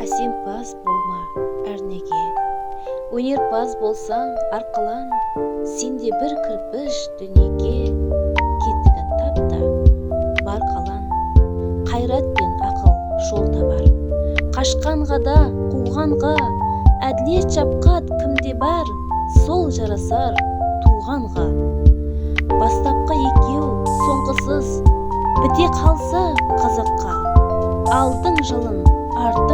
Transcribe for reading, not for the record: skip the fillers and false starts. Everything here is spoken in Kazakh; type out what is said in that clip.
әсемпаз болма әрнеге, өнерпаз болсаң арқылан, сенде бір кірпіш дүниеге. Кетігін тапта, бар қалан, қайрат пен ақыл жол табар. Қашқанға да қуғанға, әділет шапқат кімде бар, сол жарасар туғанға. Бастапқы екеу соңғысыз, біте қалса қазаққа, алдың жылын арт